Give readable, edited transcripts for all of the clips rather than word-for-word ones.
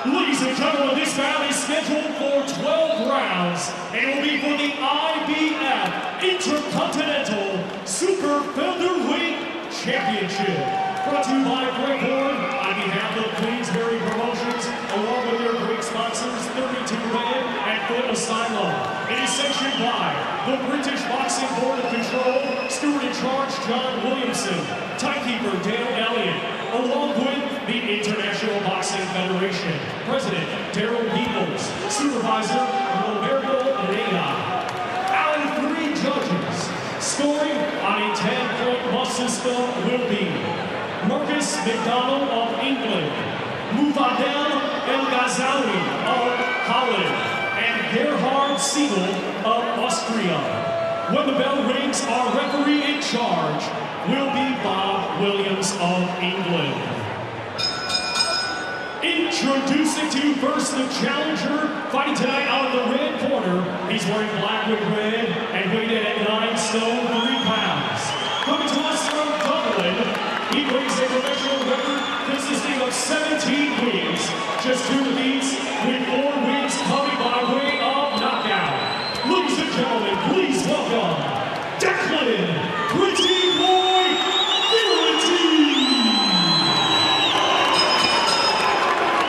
Ladies and gentlemen, this bout is scheduled for 12 rounds and will be for the IBF Intercontinental Super Featherweight Championship. Brought to you by Greg Horn on behalf of Queensberry Promotions, along with their great sponsors, 32 Red and Foot Asylum. It is sanctioned by the British Boxing Board of Control, Steward in Charge John Williamson, Timekeeper Dale Elliott, along with the International Boxing Federation, President Daryl Peoples, Supervisor Roberto Reina. Our 3 judges scoring on a 10-point must system will be Marcus McDonald of England, Mufadel El Ghazawi of Holland, and Gerhard Siegel of Austria. When the bell rings, our referee in charge will be Bob Williams of England. Introducing to you first the challenger, fighting tonight out of the red corner. He's wearing black with red and weighed in at 9 stone 3 pounds. Coming to us from Dublin, he brings a professional record consisting of 17 wins, just 2 defeats, with 4 wins coming by way of knockout. Ladies and gentlemen, please welcome Declan Geraghty.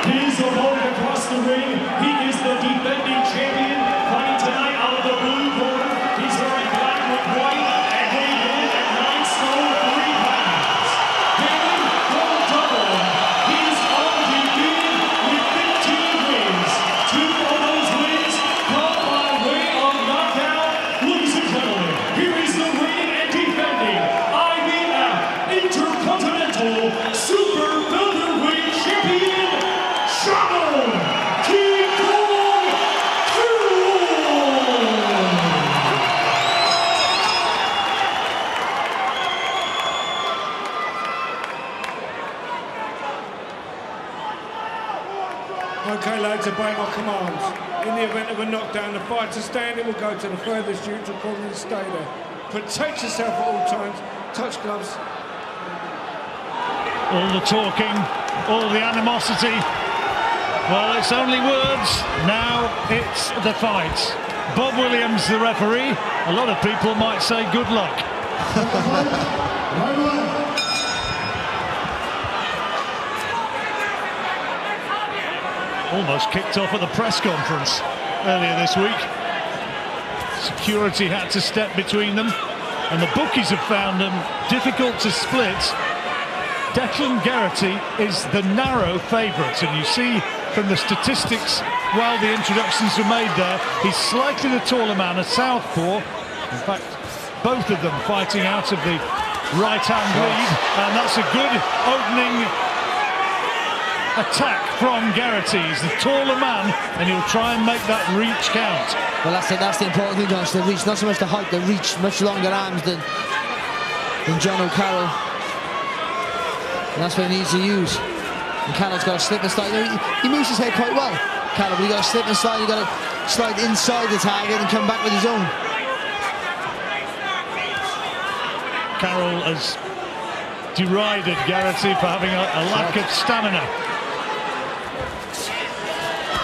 His opponent across the ring, he is the defending champion, fighting tonight out of the blue corner. He's wearing black with white and weighed in at 9 stone 3 pounds. Hailing from Dublin, he is undefeated with 15 wins. 2 of those wins come by way of knockout. Ladies and gentlemen, here is the reigning and defending IBF Intercontinental Super Featherweight Champion, Jono Carroll. Okay, lads, obey my commands. In the event of a knockdown, the fighter standing will go to the furthest neutral corner and stay there. Protect yourself at all times. Touch gloves. All the talking, all the animosity. Well, it's only words. Now it's the fight. Bob Williams, the referee. A lot of people might say good luck. Almost kicked off at the press conference earlier this week. Security had to step between them, and the bookies have found them difficult to split. Declan Geraghty is the narrow favourite, and you see from the statistics while the introductions were made there, he's slightly the taller man, a southpaw. In fact, both of them fighting out of the right-hand lead, and that's a good opening attack from Geraghty. He's the taller man, and he'll try and make that reach count. Well, that's the important thing, John, the reach, not so much the height, the reach, much longer arms than Jono Carroll. And that's what he needs to use. And Carroll's got to slip and slide. He moves his head quite well, Carroll, but you've got to slip and slide. You've got to slide inside the target and come back with his own. Carroll has derided Geraghty for having a lack of stamina.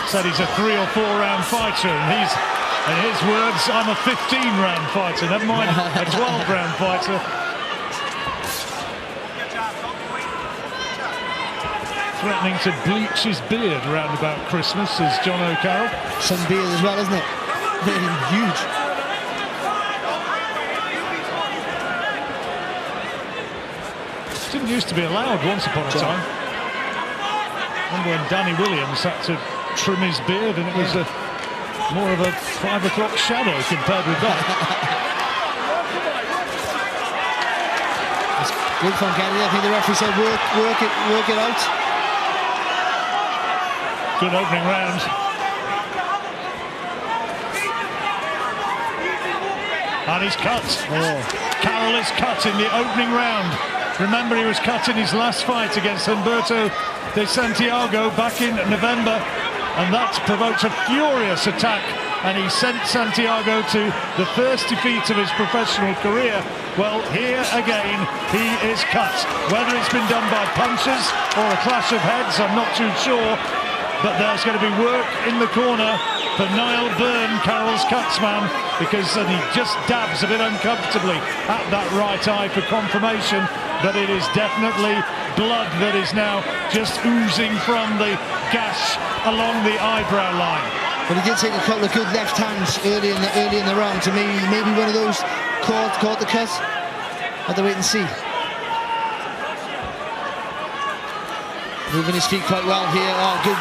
Said he's a 3 or 4 round fighter, and he's, in his words, I'm a 15 round fighter, never mind a 12 round fighter. Threatening to bleach his beard around about Christmas is Jono Carroll. Some beard as well, isn't it? Really huge. Didn't used to be allowed once upon a time. Remember when Danny Williams had to trim his beard, and it was more of a 5 o'clock shadow compared with that. It's good from Geraghty. I think the referee said work it out. Good opening round. And he's cut. Oh. Carroll is cut in the opening round. Remember, he was cut in his last fight against Humberto de Santiago back in November, and that provoked a furious attack, and he sent Santiago to the first defeat of his professional career. Well, here again, he is cut. Whether it's been done by punches or a clash of heads, I'm not too sure, but there's going to be work in the corner for Niall Byrne, Carroll's cutsman, because he just dabs a bit uncomfortably at that right eye for confirmation that it is definitely blood that is now just oozing from the gash along the eyebrow line. But he did take a couple of good left hands early in the round, so maybe one of those caught the cut. Have to wait and see. Moving his feet quite well here. Oh, good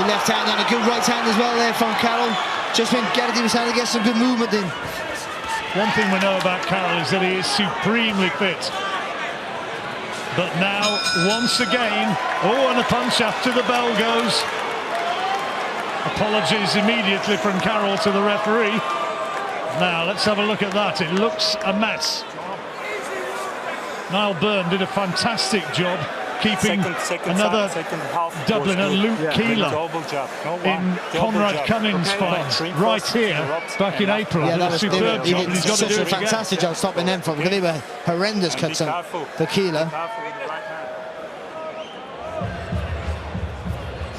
left hand and a good right hand as well there from Carroll. Just when Geraghty was trying to get some good movement in. One thing we know about Carroll is that he is supremely fit. But now, once again, oh, and a punch after the bell goes. Apologies immediately from Carroll to the referee. Now, let's have a look at that. It looks a mess. Niall Byrne did a fantastic job keeping another Dubliner, Luke Keeler, in Conrad Cummins' fight right here back in April. Yeah, that was superb job, and he's got to do such a it again. fantastic job stopping them from, because they were horrendous cuts on for Keeler.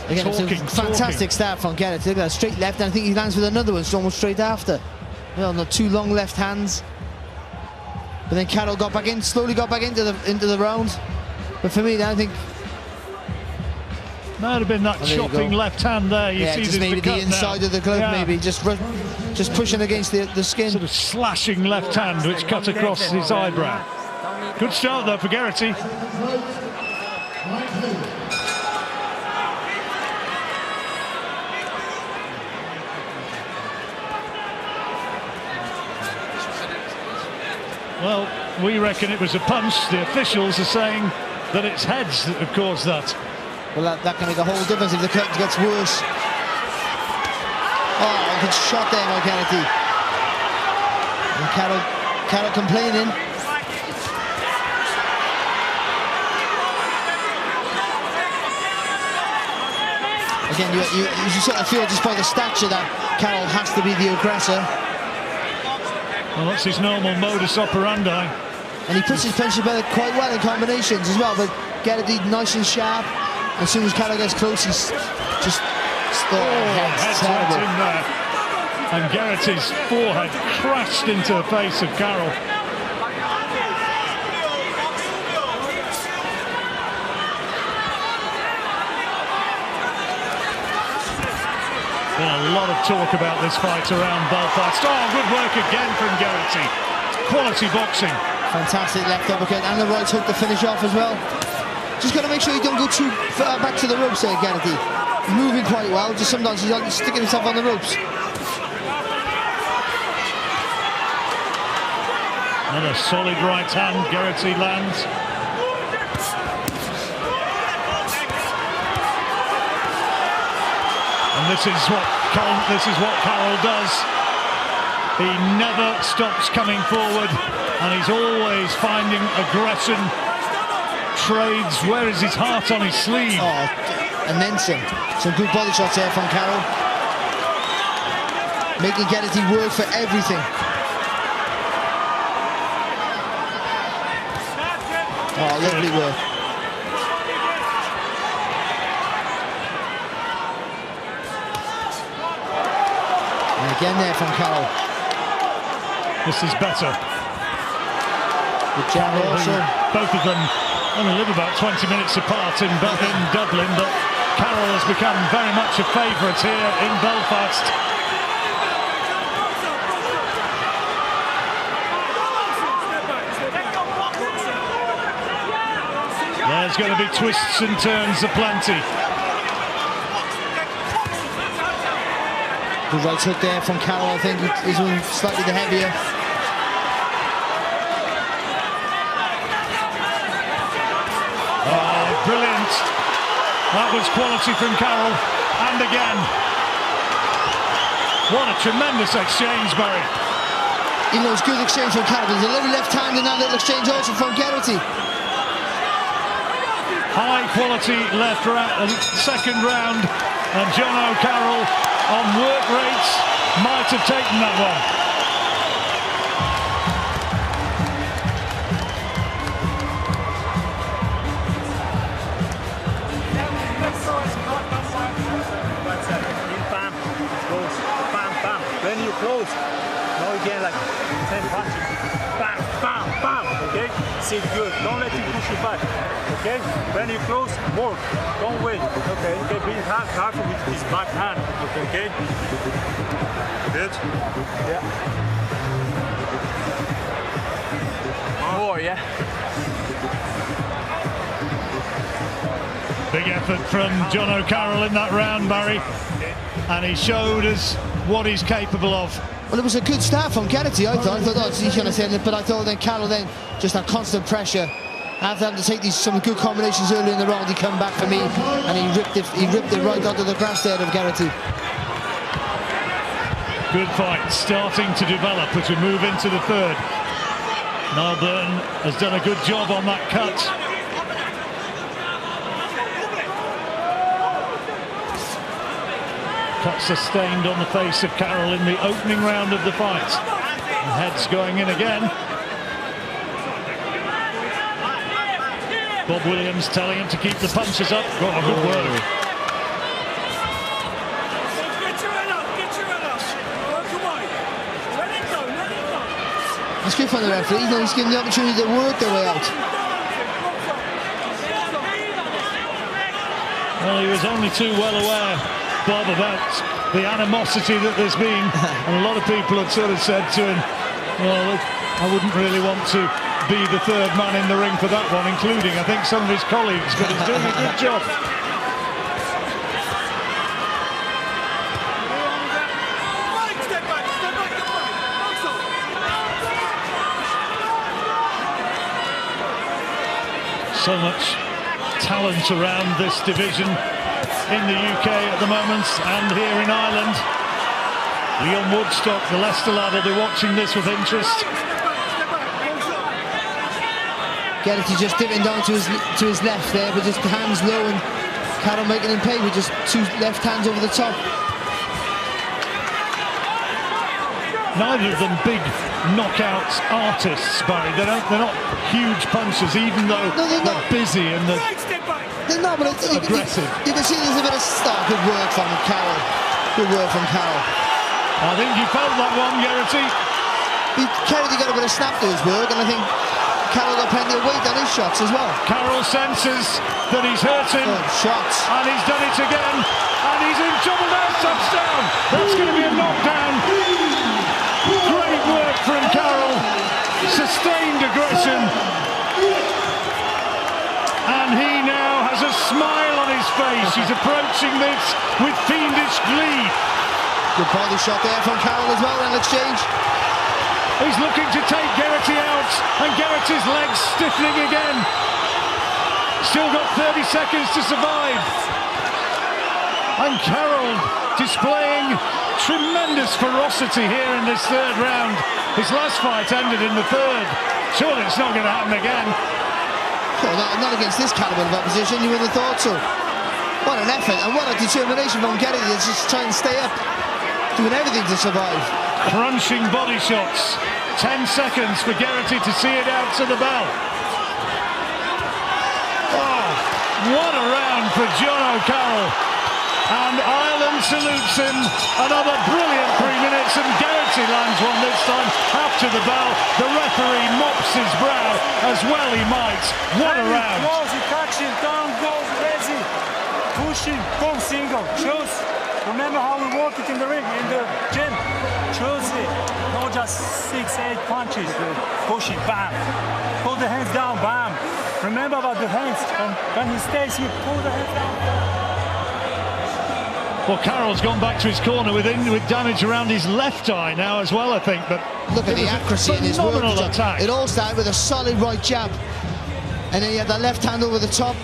Again, it's a fantastic start from Geraghty. Look at that straight left, and I think he lands with another one almost straight after. Well, not two long left hands. But then Carroll got back in, slowly got back into the round. But for me, I think might have been that chopping left hand there. You see just maybe the inside of the glove, maybe just pushing against the skin. Sort of slashing left hand, which cut across his eyebrow. Good start though for Geraghty. Well, we reckon it was a punch. The officials are saying that it's heads that have caused that. Well, that can make a whole difference if the cut gets worse. Oh, good shot there by Geraghty. And Carroll complaining. Again, you sort of feel just by the stature that Carroll has to be the aggressor. Well, that's his normal modus operandi. And he puts his punches together quite well in combinations as well, but Geraghty nice and sharp. As soon as Carroll gets close, he's just heads right in there. And Geraghty's forehead crashed into the face of Carroll. Been a lot of talk about this fight around Belfast. Oh, good work again from Geraghty. Quality boxing. Fantastic left uppercut and the right hook to finish off as well. Just got to make sure you don't go too far back to the ropes there, Geraghty. He's moving quite well, just sometimes he's sticking himself on the ropes. Another solid right hand, Geraghty lands. And this is what Carroll does. He never stops coming forward, and he's always finding aggression. Trades. Where is his heart on his sleeve? Oh, immense. Some good body shots there from Carroll. Making Geraghty work for everything. Oh, lovely work. And again there from Carroll. This is better. Good jab also. Both of them only live about 20 minutes apart in Dublin, but Carroll has become very much a favourite here in Belfast. There's going to be twists and turns aplenty. Good right hook there from Carroll, I think is slightly the heavier. Oh, brilliant. That was quality from Carroll. And again. What a tremendous exchange, Barry. You know, it's good exchange from Carroll. There's a little left hand in that little exchange also from Geraghty. High quality left second round, and Jono Carroll on work rates might have taken that one. close, now you get like 10 punches. Bam, bam, bam, okay? Sit good, don't let him push you back, okay? When you close, work, don't wait, okay? Okay, be hard with his back hand, okay? Good? Yeah. More, yeah? Big effort from Jono Carroll in that round, Barry, and he showed us what he's capable of. Well, it was a good start from Geraghty, I thought he's going to say it, but I thought then Carroll then just had constant pressure. After having to take some good combinations early in the round, he come back for me and he ripped it right onto the grass there of Geraghty. Good fight starting to develop as we move into the third. Niall Burton has done a good job on that cut. Cut sustained on the face of Carroll in the opening round of the fight. The head's going in again. Bob Williams telling him to keep the punches up. Got a good word. It's good for the referee, you know, he's given the opportunity to work their way out. Well, he was only too well aware, Bob, about the animosity that there's been, and a lot of people have sort of said to him, well, I wouldn't really want to be the third man in the ring for that one, including, I think, some of his colleagues, but he's doing a good job. So much talent around this division in the UK at the moment and here in Ireland. Leon Woodstock, the Leicester lad, will be watching this with interest. Geraghty just dipping down to his left there, but just the hands low, and Carroll making him pay with just two left hands over the top. Neither of them big knockout artists, Barry. They're not huge punchers, even though they're busy and they're aggressive. You can see there's a bit of good work from Carroll. Good work from Carroll. I think you felt that one, Geraghty. Geraghty got a bit of snap to his work, and I think Carroll got plenty of weight on his shots as well. Carroll senses that he's hurting. Shots. And he's done it again. And he's in trouble now. Touchdown. That's going to be a knockdown. Great work from Carroll. Sustained aggression. And he now has a smile on his face. He's approaching this with fiendish glee. Good body shot there from Carroll as well in exchange. He's looking to take Geraghty out, and Geraghty's legs stiffening again. Still got 30 seconds to survive. And Carroll displaying tremendous ferocity here in this third round. His last fight ended in the third. Surely it's not going to happen again. Well, not against this caliber of opposition, you would have thought so. What an effort and what a determination from Geraghty to just try and stay up, doing everything to survive. Crunching body shots. 10 seconds for Geraghty to see it out to the bell. Oh, what a round for Jono Carroll. And Ireland salutes him. Another brilliant 3 minutes, and Geraghty lands one this time after the bell. The referee mops his brow, as well he might. What a round. Close, he catches, down goes, crazy. Pushing, boom, single, choose. Remember how we work it in the ring, in the gym. Choose it. Not just 6-8 punches. Push it, bam. Pull the hands down, bam. Remember about the hands. And when he stays here, pull the hands down. Well, Carroll's gone back to his corner with damage around his left eye now as well, I think. But look at the accuracy in his work. Attack. It all started with a solid right jab, and then he had that left hand over the top.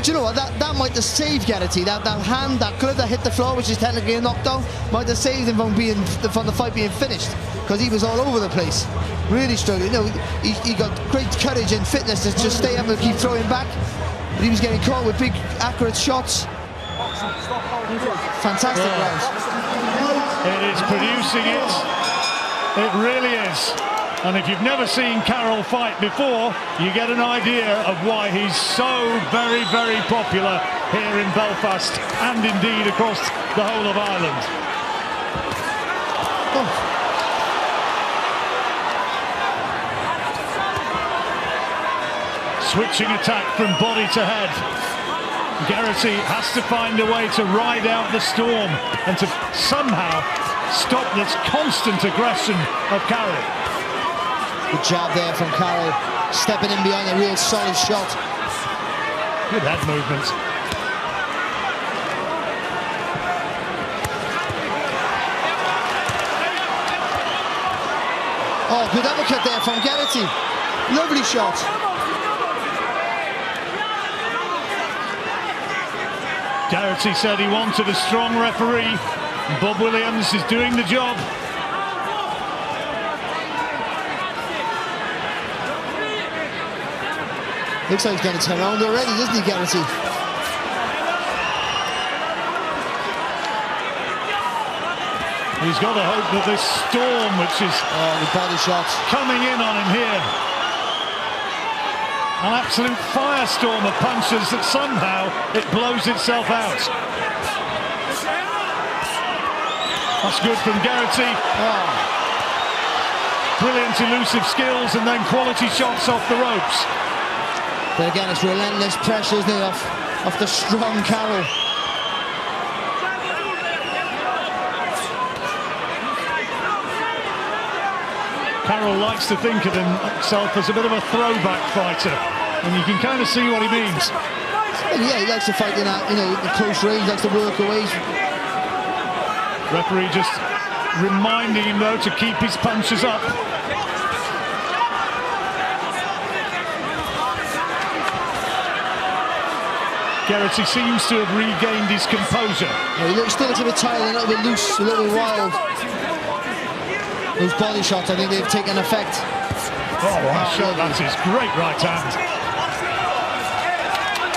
Do you know what? That might have saved Geraghty. That hand, that glove that hit the floor, which is technically a knockdown, might have saved him from the fight being finished, because he was all over the place, really struggling. You know, he got great courage and fitness to just stay up and keep throwing back, but he was getting caught with big, accurate shots. Fantastic rounds. It is producing it. It really is. And if you've never seen Carroll fight before, you get an idea of why he's so very, very popular here in Belfast and indeed across the whole of Ireland. Switching attack from body to head. Geraghty has to find a way to ride out the storm and to somehow stop this constant aggression of Carroll. Good job there from Carroll, stepping in behind a real solid shot. Good head movement. Oh, good uppercut there from Geraghty. Lovely shot. Geraghty said he wanted a strong referee, and Bob Williams is doing the job. Looks like he's going to turn around already, doesn't he, Geraghty? He's got to hope that this storm, which is the body shot coming in on him here, an absolute firestorm of punches, that somehow it blows itself out. That's good from Geraghty. Brilliant elusive skills and then quality shots off the ropes. But again, it's relentless pressure, isn't it, off the strong Carroll. Carroll likes to think of himself as a bit of a throwback fighter, and you can kind of see what he means. Well, yeah, he likes to fight in that, the close range, likes to work away. Referee just reminding him, though, to keep his punches up. Geraghty seems to have regained his composure. Yeah, he looks still a bit tired, a little bit loose, a little bit wild. Those body shots, I think they've taken effect. Nice shot, that's his great right hand.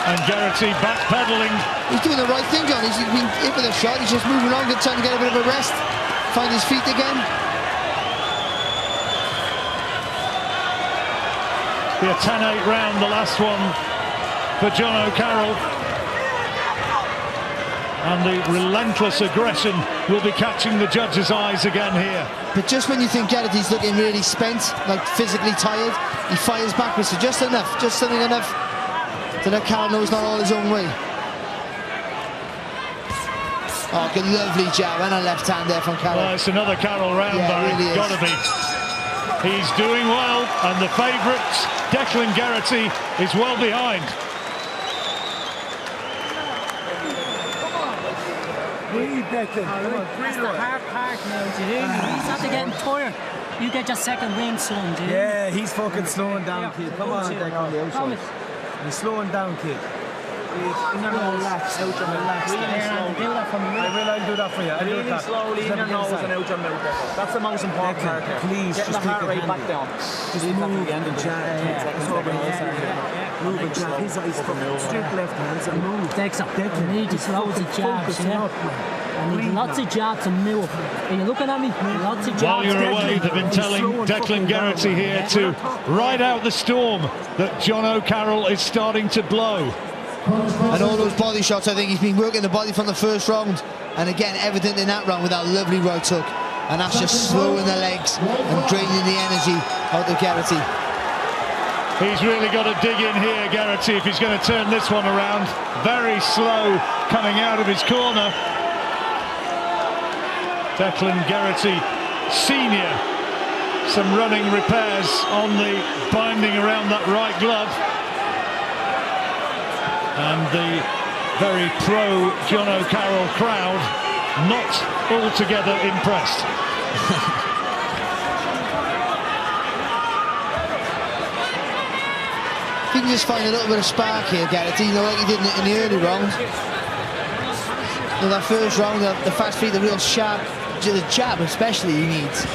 And Geraghty backpedaling. He's doing the right thing, John. He's been hit with a shot, he's just moving around, trying to get a bit of a rest, find his feet again. Be a 10-8 round, the last one for Jono Carroll. And the relentless aggression will be catching the judges' eyes again here. But just when you think Geraghty's looking really spent, like physically tired, he fires backwards, so just enough, just something enough to let Carroll know it's not all his own way. Oh, good, lovely jab and a left hand there from Carroll. Well, it's another Carroll round, yeah, though. It's got to be. He's doing well, and the favourite, Declan Geraghty, is well behind. That's the hard part now, do you? He's after getting tired. You get your second ring, son, do you? Yeah, he's fucking slowing down, kid. Come on, Declan, the outside. He's slowing down, kid. Relax, out your relax. Do that for me. I'll do that for you. I'll do Really that. slowly in your nose and out your mouth. That's the most important part there. Please, get just the heart take it rate back handy. down. Just move and jab. Move and jab. His eyes fucking straight left hands and move. Declan, I need you loads of jabs, yeah? I need lots of jabs and move. Are you looking at me? Lots of jabs. While you're away, they've been telling Declan Geraghty here to ride out the storm that Jono Carroll is starting to blow. And all those body shots, I think he's been working the body from the first round. And again, evident in that round with that lovely right hook. And that's just slowing the legs and draining the energy out of Geraghty. He's really got to dig in here, Geraghty, if he's going to turn this one around. Very slow coming out of his corner. Declan Geraghty, senior. Some running repairs on the binding around that right glove. And the very pro Jono Carroll crowd not altogether impressed. If you can just find a little bit of spark here, Geraghty, like he did in the early round. That first round, the fast feet, the real sharp, the jab especially he needs.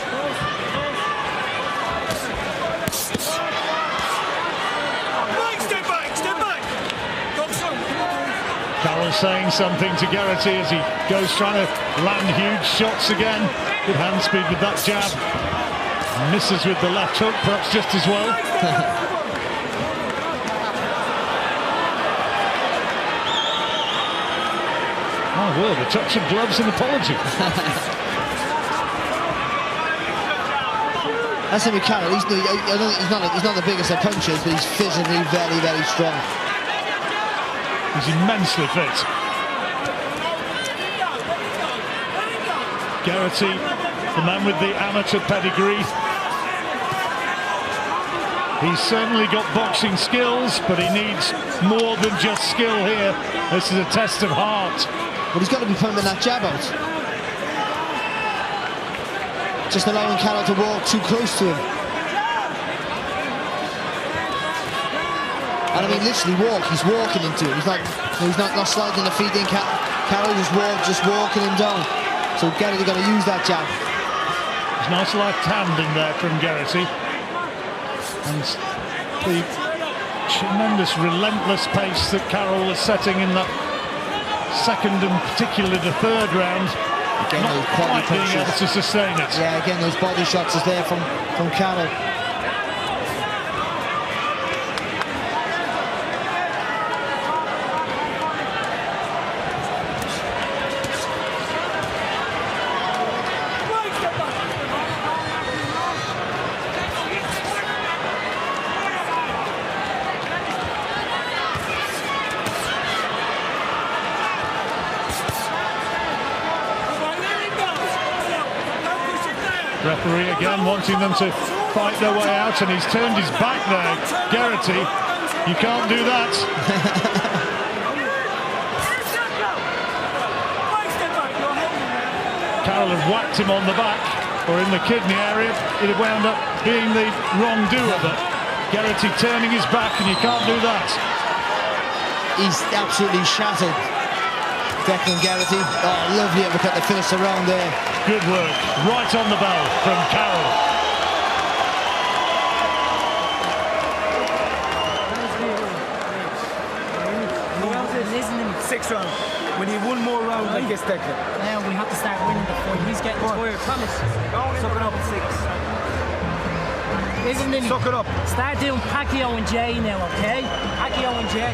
Carroll saying something to Geraghty as he goes trying to land huge shots again. Good hand speed with that jab. Misses with the left hook, perhaps just as well. Oh, well, a touch of gloves and apology. That's him with Carroll. He's not the biggest of punchers, but he's physically very, very strong. He's immensely fit. Geraghty, the man with the amateur pedigree. He's certainly got boxing skills, but he needs more than just skill here. This is a test of heart. But he's got to be pumping that jab out. Just allowing Carroll to walk too close to him. And I mean, literally walk. He's walking into it. He's not sliding the feet in. Carroll just walking him down. So Geraghty got to use that jab. There's nice left hand in there from Geraghty. And the tremendous relentless pace that Carroll was setting in that second and particularly the third round, again, not quite being able to sustain it. Yeah, again, those body shots is there from Carroll. Referee again wanting them to fight their way out, and he's turned his back there. Geraghty, you can't do that. Carroll had whacked him on the back or in the kidney area. It wound up being the wrongdoer, but Geraghty turning his back, and you can't do that. He's absolutely shattered, Declan Geraghty. Oh, lovely uppercut to finish the round there. Good work, right on the bell from Carroll. Sixth round. We need one more round like this, Declan. Now we have to start winning the fight. He's getting tired. Promise. Suck it up. Listen to me. Suck it up. Start doing Pacquiao and Jay now, okay? Pacquiao and Jay.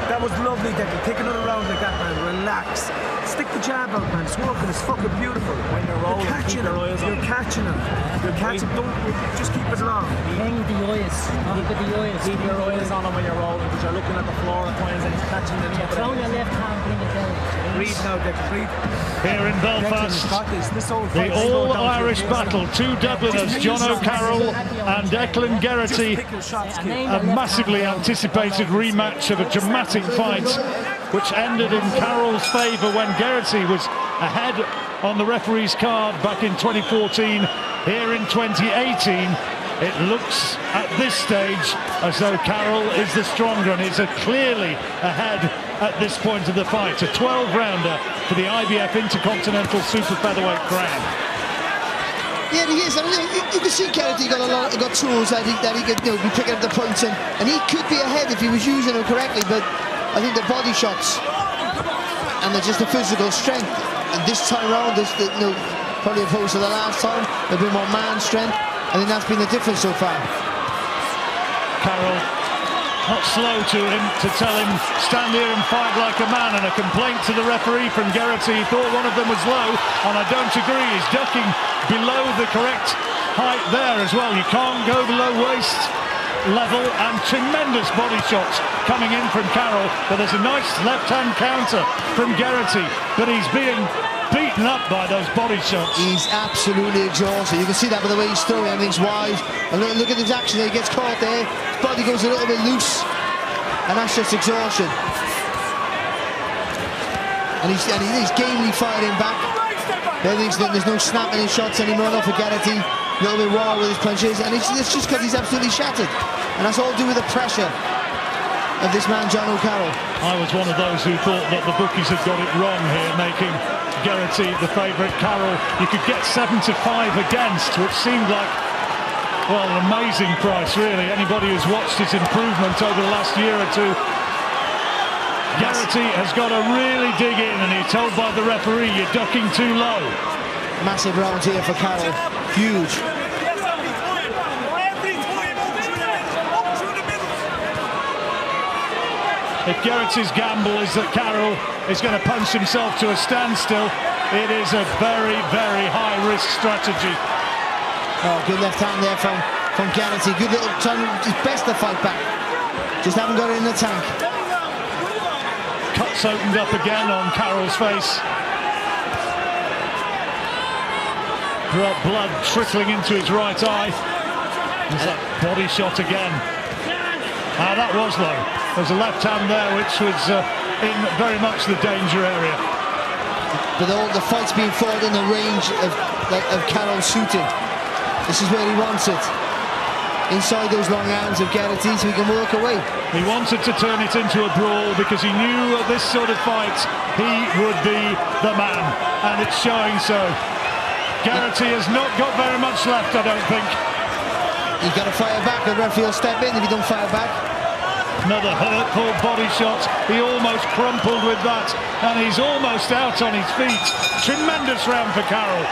That was lovely, Declan. Take another round like that, man. Relax. Stick the jab out, man. It's working. It's fucking beautiful. When you're rolling, keep your eyes on. You're catching him. You're catching him. Don't just keep it long. Hang with the eyes. Look at the eyes. Keep your eyes on him when you're rolling, because you're looking at the floor at times and he's catching the top. Throw your left hand, bring it down. Breathe now, Declan. Breathe. Here in Belfast, the all-Irish battle. Two Dubliners, Jono Carroll and Declan Geraghty. A massively anticipated rematch of a dramatic fight, which ended in Carroll's favour when Geraghty was ahead on the referee's card back in 2014. Here in 2018, it looks at this stage as though Carroll is the stronger and is clearly ahead at this point of the fight. A 12-rounder for the IBF Intercontinental Super Featherweight crown. Yeah, he is. I mean, you can see Geraghty got tools that he could be picking up the points, and he could be ahead if he was using them correctly. But I think the body shots and just the physical strength this time round is probably opposed to the last time. A bit more man strength. I think that's been the difference so far. Carroll not slow to tell him stand here and fight like a man, and a complaint to the referee from Geraghty. He thought one of them was low, and I don't agree. He's ducking below the correct height there as well. You can't go below waist level, and tremendous body shots coming in from Carroll, but there's a nice left-hand counter from Geraghty, but he's being beaten up by those body shots. He's absolutely exhausted. You can see that by the way he's throwing. Everything's wide. And look at his action there. He gets caught there. His body goes a little bit loose, and that's just exhaustion. And he's gamely fighting back. There's no snap in his shots anymore. Not for Geraghty. A little bit wild with his punches, and it's just because he's absolutely shattered. And that's all due with the pressure of this man, Jono Carroll. I was one of those who thought that the bookies had got it wrong here, making Geraghty the favourite. Carroll, you could get 7-5 against, which seemed like, well, an amazing price, really. Anybody who's watched his improvement over the last year or two, Geraghty has got to really dig in, and he's told by the referee, you're ducking too low. Massive round here for Carroll. Huge. If Geraghty's gamble is that Carroll is going to punch himself to a standstill, it is a very, very high-risk strategy. Oh, good left hand there from Geraghty. Good little trying his best to fight back. Just haven't got it in the tank. Cuts opened up again on Carroll's face. Blood trickling into his right eye. There's that body shot again. That was low. There's a left hand there which was in very much the danger area. But all the fights being fought in the range of Carroll's shooting. This is where he wants it. Inside those long arms of Geraghty so he can work away. He wanted to turn it into a brawl because he knew at this sort of fight he would be the man, and it's showing so. Geraghty has not got very much left, I don't think. You've got to fire back, the referee will step in if you don't fire back. Another hurtful body shot. He almost crumpled with that, and he's almost out on his feet. Tremendous round for Carroll.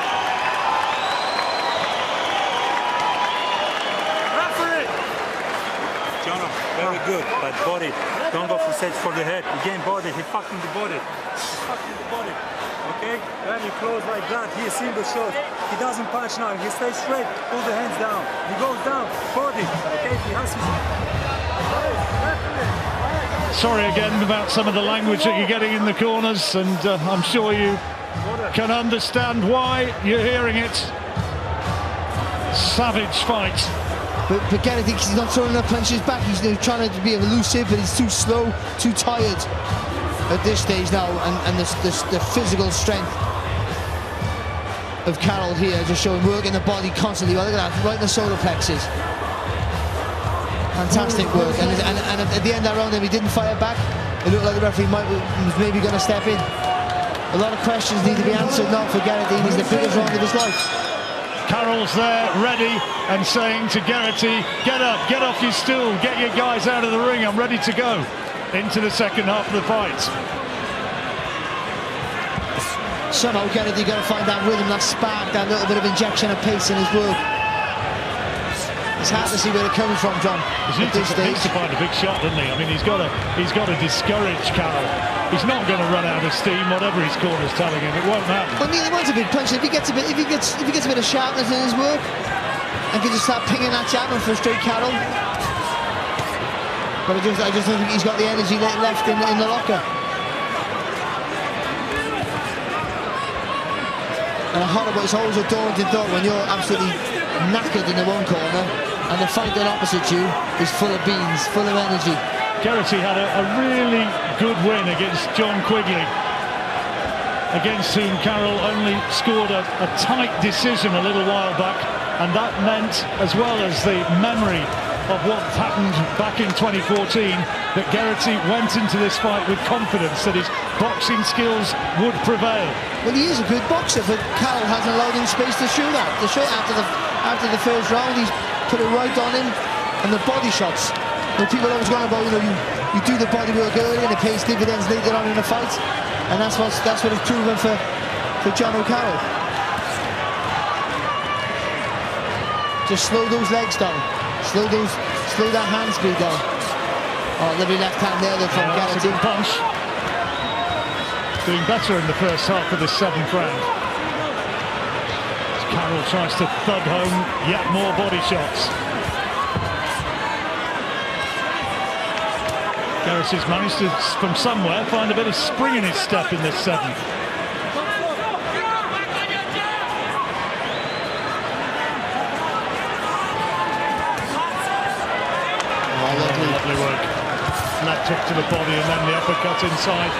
Jono, very good, but body. Don't go for sets for the head. Again, body. He fucking the body. He's fucking the body. Okay? When you close like that, he single shot. He doesn't punch now. He stays straight. Pull the hands down. He goes down. Body. Okay? He has his... Sorry again about some of the language that you're getting in the corners, and I'm sure you can understand why you're hearing it. Savage fight. But Geraghty, he's not throwing enough punches back. He's trying to be elusive, but he's too slow, too tired at this stage now. And the physical strength of Carroll here just showing work in the body constantly. Well, look at that, right in the solar plexus. Fantastic work. And at the end of that round, he didn't fire back. It looked like the referee was maybe going to step in. A lot of questions need to be answered now for Geraghty. He's the biggest round of his life. Carroll's there, ready, and saying to Geraghty, get up, get off your stool, get your guys out of the ring, I'm ready to go into the second half of the fight. Somehow Geraghty got to find that rhythm, that spark, that little bit of injection of pace in his work. It's hard to see where it comes from, John. He needs to find a big shot, doesn't he? I mean, he's got to discourage Carroll. He's not going to run out of steam, whatever his corner's telling him. It won't happen. But he wants a big punch. If he gets a bit of sharpness in his work, and can just start pinging that jab and frustrate Carroll. But I just don't think he's got the energy left in the locker. And it's always a daunting thought when you're absolutely knackered in the one corner and the fighter opposite you is full of beans, full of energy. Geraghty had a really good win against John Quigley, against whom Carroll only scored a tight decision a little while back, and that meant, as well as the memory of what happened back in 2014, that Geraghty went into this fight with confidence that his boxing skills would prevail. Well, he is a good boxer, but Carroll hasn't allowed him space to shoot at. The shot after the first round, he's put it right on him, and the body shots. People always going about, you do the body work early and it pays dividends later on in the fight, and that's what it's proven for Jono Carroll. Just slow those legs down, slow that hand speed down. Oh, lovely left hand there from Geraghty. That's a good punch. Doing better in the first half of the seventh round. As Carroll tries to thud home yet more body shots. Geraghty's managed to, from somewhere, find a bit of spring in his step in this seventh. Lovely work. Left hook to the body and then the uppercut inside.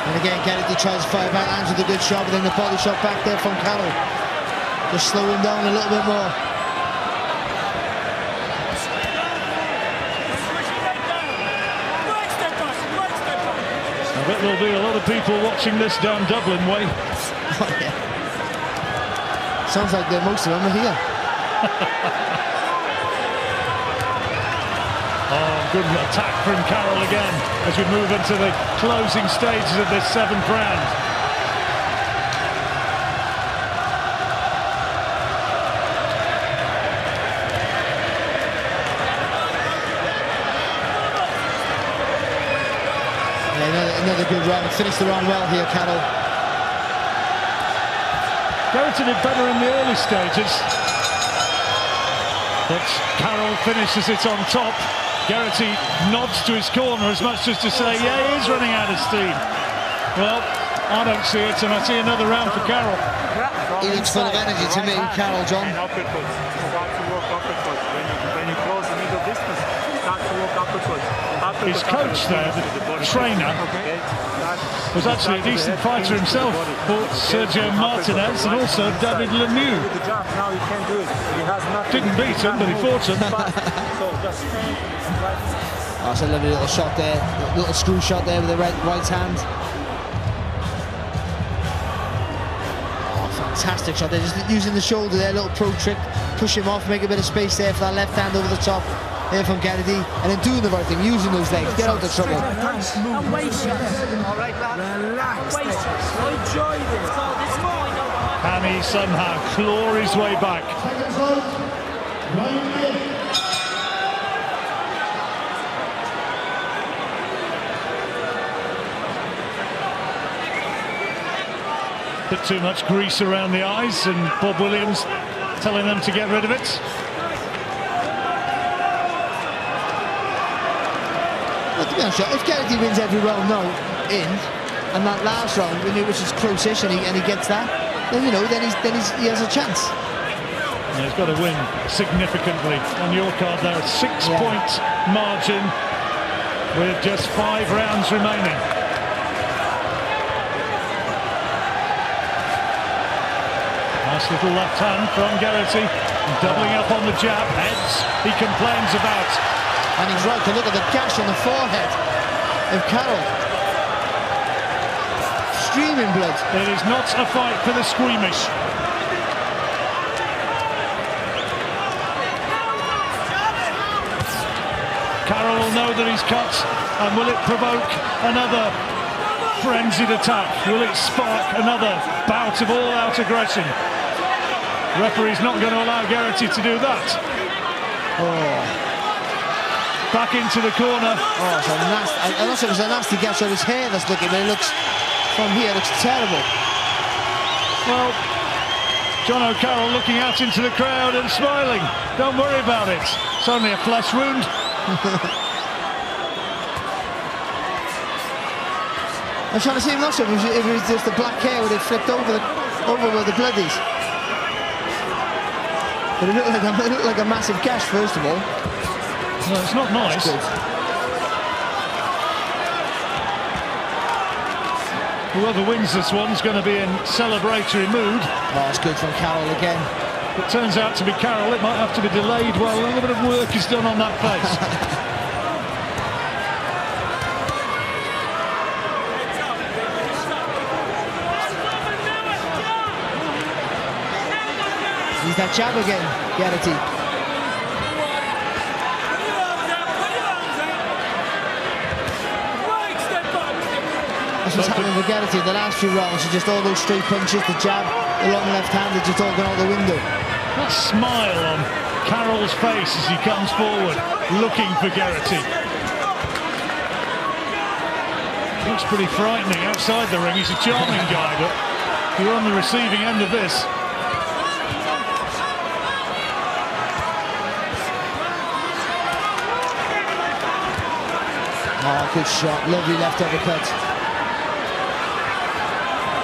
And again, Geraghty tries to fire back, answered a good shot, but then the body shot back there from Carroll. Just slow him down a little bit more. I bet there'll be a lot of people watching this down Dublin way. Oh, yeah. Sounds like most of them are here. Oh, good attack from Carroll again as we move into the closing stages of this seventh round. Another good round. Finished the round well here, Carroll. Geraghty did better in the early stages. But Carroll finishes it on top. Geraghty nods to his corner as much as to say, yeah, he is running out of steam. Well, I don't see it, and I see another round for Carroll. He looks full of energy to me, Carroll, John. And uppercuts. Start to work uppercuts. When you close the middle distance, start to work uppercuts. His coach there, the trainer, was actually a decent fighter himself, fought Sergio Martinez and also David Lemieux. Now he can't do it. He has nothing. Didn't beat him, but he fought him. That's a lovely little shot there, little screw shot there with the right hand. Oh, fantastic shot there, just using the shoulder there, little pro trick, push him off, make a bit of space there for that left hand over the top. There from Geraghty, and then doing the right thing, using those legs, get out of trouble. And waist shots. All right, lad. Relax. Waist shots. Enjoy this. Oh, this is mine. Can he somehow claw his way back? Bit too much grease around the eyes, and Bob Williams telling them to get rid of it. To be honest, if Geraghty wins every round now and that last round, which is close-ish, and he gets that, then he has a chance. Yeah, he's got to win significantly. On your card there, a 6-point margin with just 5 rounds remaining. Nice little left hand from Geraghty, doubling up on the jab. Heads he complains about. And he's right to look at the gash on the forehead of Carroll. Streaming blood. It is not a fight for the squeamish. Carroll will know that he's cut, and will it provoke another frenzied attack? Will it spark another bout of all-out aggression? The referee's not going to allow Geraghty to do that. Oh. Back into the corner. Oh, it's a nasty, I'm not sure if it's a nasty gash on his hair that's looking, but it looks, from here, it looks terrible. Well, Jono Carroll looking out into the crowd and smiling. Don't worry about it. It's only a flesh wound. I'm trying to see, I'm not sure if it was just the black hair where they flipped over where the blood is. But it looked like a massive gash, first of all. No, it's not nice. Whoever wins this one's going to be in celebratory mood. Oh, it's good from Carroll again. It turns out to be Carroll. It might have to be delayed while a little bit of work is done on that face. He's that jab again, Geraghty. That's what's happening with Geraghty in the last few rounds. It's just all those straight punches, the jab, the long left hand, it's just all gone out the window. That smile on Carroll's face as he comes forward, looking for Geraghty. Looks pretty frightening outside the ring. He's a charming guy, but you're on the receiving end of this. Oh, good shot. Lovely left uppercut.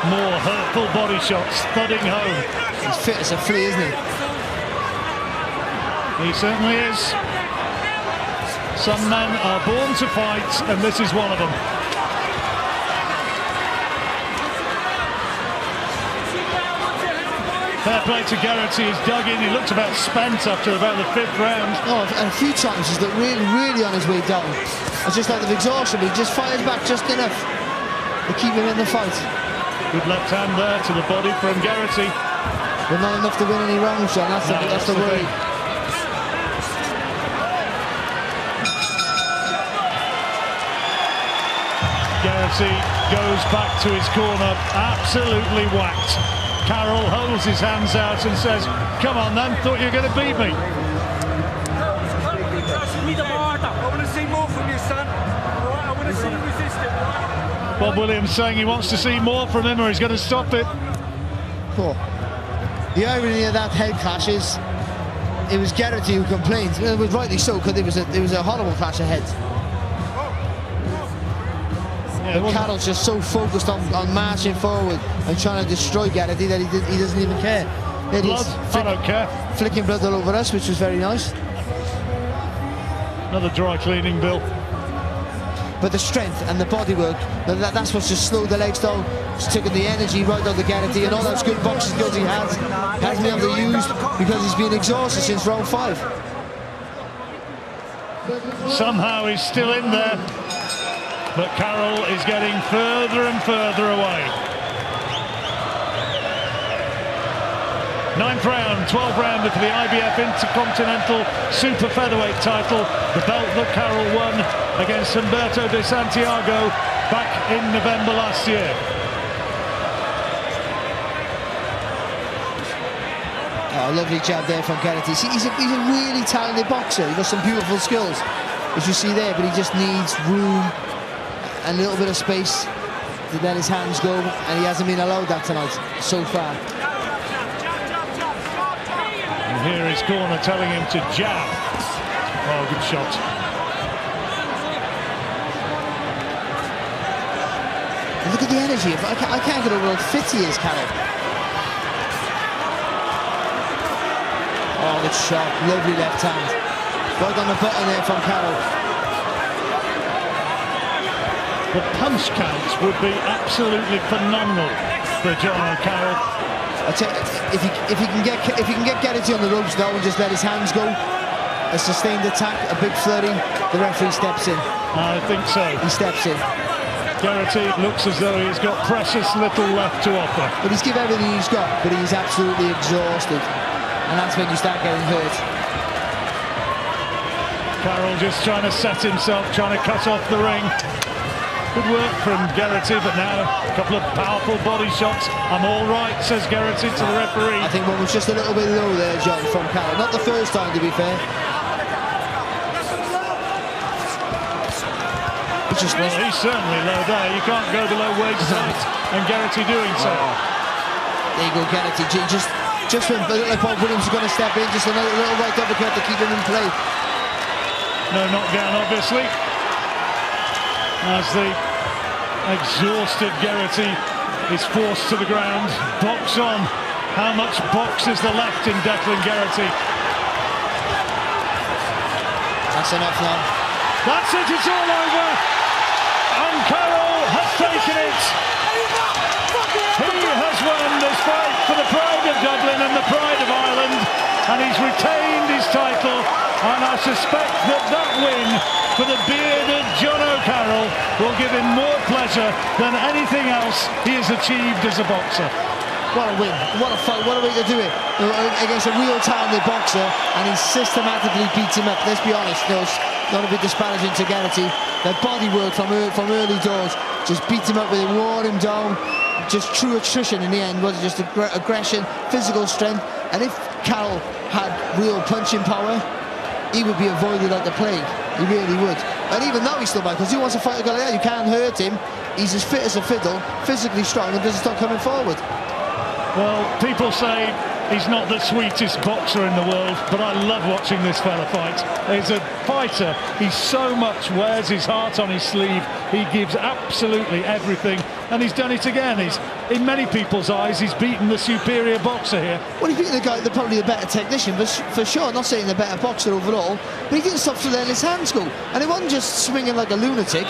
More hurtful body shots thudding home. He's fit as a flea, isn't he? He certainly is. Some men are born to fight, and this is one of them. Fair play to Geraghty. He's dug in. He looked about spent after about the 5th round. Oh, and a few times he's looked really on his way down. It's just out of exhaustion, but he just fires back just enough to keep him in the fight. Good left hand there to the body from Geraghty. But not enough to win any rounds, John. That's the worry. Geraghty goes back to his corner, absolutely whacked. Carroll holds his hands out and says, come on then, thought you were going to beat me. I want to see more from you, son. I want to see you resist it. Bob Williams saying he wants to see more from him or he's going to stop it. Oh. The irony of that head clash is it was Geraghty who complained. It was rightly so, because it was a horrible clash of heads. Yeah, but Carroll's just so focused on marching forward and trying to destroy Geraghty that he doesn't even care. Blood, I don't care. Flicking blood all over us, which was very nice. Another dry cleaning bill. But the strength and the bodywork, that's what's just slowed the legs down. It's taken the energy right out of Geraghty, and all those good boxing skills he hasn't been able to use because he's been exhausted since round 5. Somehow he's still in there, but Carroll is getting further and further away. 9th round, 12th rounder for the IBF Intercontinental Super Featherweight title, the belt that Carroll won against Humberto de Santiago back in November last year. Oh, lovely jab there from Geraghty. See, he's a really talented boxer. He's got some beautiful skills, as you see there, but he just needs room and a little bit of space to let his hands go, and he hasn't been allowed that tonight so far. And here his corner telling him to jab. Oh, good shot. And look at the energy. I can't get over how fit he is, Carroll. Oh, good shot. Lovely left hand. Right on the button there from Carroll. The punch counts would be absolutely phenomenal for Jono Carroll. I tell you, if he can get Geraghty on the ropes now and just let his hands go, a sustained attack, a big flurry, the referee steps in. I think so. He steps in. Geraghty looks as though he's got precious little left to offer. But he's given everything he's got, but he's absolutely exhausted. And that's when you start getting hurt. Carroll just trying to set himself, trying to cut off the ring. Good work from Geraghty, but now a couple of powerful body shots. I'm all right, says Geraghty to the referee. I think one was just a little bit low there, John, from Carroll. Not the first time, to be fair. Well, he's certainly low there. You can't go below waist height, and Geraghty doing so. There you go, Geraghty. Just when Paul Williams is going to step in, just another little right uppercut to keep him in play. No knockdown, obviously. As the exhausted Geraghty is forced to the ground. Box on. How much box is there left in Declan Geraghty? That's enough now. That's it, it's all over. And Carroll has taken it. He has won this fight for the pride of Dublin and the pride of Ireland, and he's retained his title, and I suspect that win for the bearded Jono Carroll will give him more pleasure than anything else he has achieved as a boxer. What a win, what a fight, what a way to do it against a real talented boxer, and he systematically beats him up. Let's be honest, not a bit disparaging to Geraghty. That body work from early doors just beat him up with it, wore him down. Just true attrition in the end, was just aggression, physical strength. And if Carroll had real punching power, he would be avoided like the plague. He really would. And even now he's still back, because he wants to fight a guy like that. You can't hurt him. He's as fit as a fiddle, physically strong, and doesn't stop coming forward. Well, people say he's not the sweetest boxer in the world, but I love watching this fella fight. He's a fighter. He so much wears his heart on his sleeve. He gives absolutely everything, and he's done it again. He's, in many people's eyes, he's beaten the superior boxer here. Well, he's beaten the guy, probably the better technician, for sure. Not saying the better boxer overall, but he didn't stop to let his hands go. And it wasn't just swinging like a lunatic.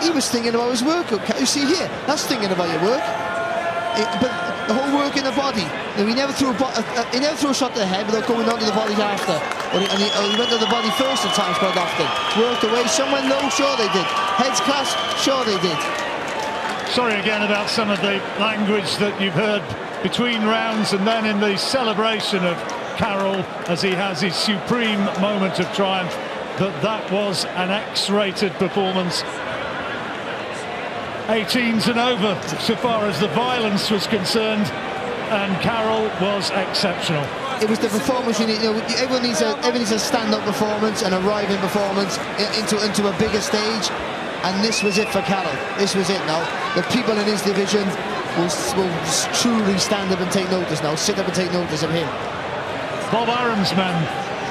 He was thinking about his work. You see here, that's thinking about your work. But the whole work in the body. Now, he never threw a shot to the head without going onto the body after. Or he went to the body first at times quite often. Worked away. Some went low, sure they did. Heads clash, sure they did. Sorry again about some of the language that you've heard between rounds, and then in the celebration of Carroll as he has his supreme moment of triumph. But that was an X-rated performance. 18s and over so far as the violence was concerned, and Carroll was exceptional. It was the performance you need. Everyone needs a stand-up performance, an arriving performance into a bigger stage, and this was it for Carroll. This was it now. The people in his division will truly stand up and take notice now, sit up and take notice of him. Bob Arum's man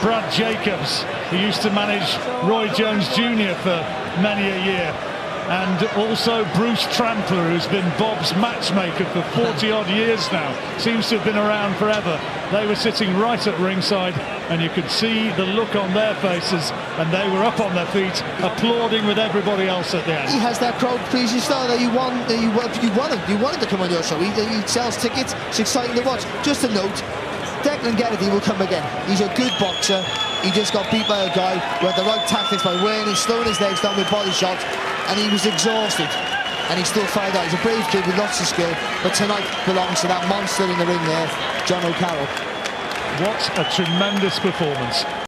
Brad Jacobs, who used to manage Roy Jones Jr. for many a year, and also Bruce Trampler, who's been Bob's matchmaker for 40-odd years now. Seems to have been around forever. They were sitting right at ringside, and you could see the look on their faces, and they were up on their feet, applauding with everybody else at the end. He has that crowd-pleasing style that you want him to come on your show. He sells tickets. It's exciting to watch. Just a note, Declan Geraghty will come again. He's a good boxer. He just got beat by a guy who had the right tactics by slowing his legs down with body shots, and he was exhausted, and he still fired out. He's a brave kid with lots of skill, but tonight belongs to that monster in the ring there, Jono Carroll. What a tremendous performance.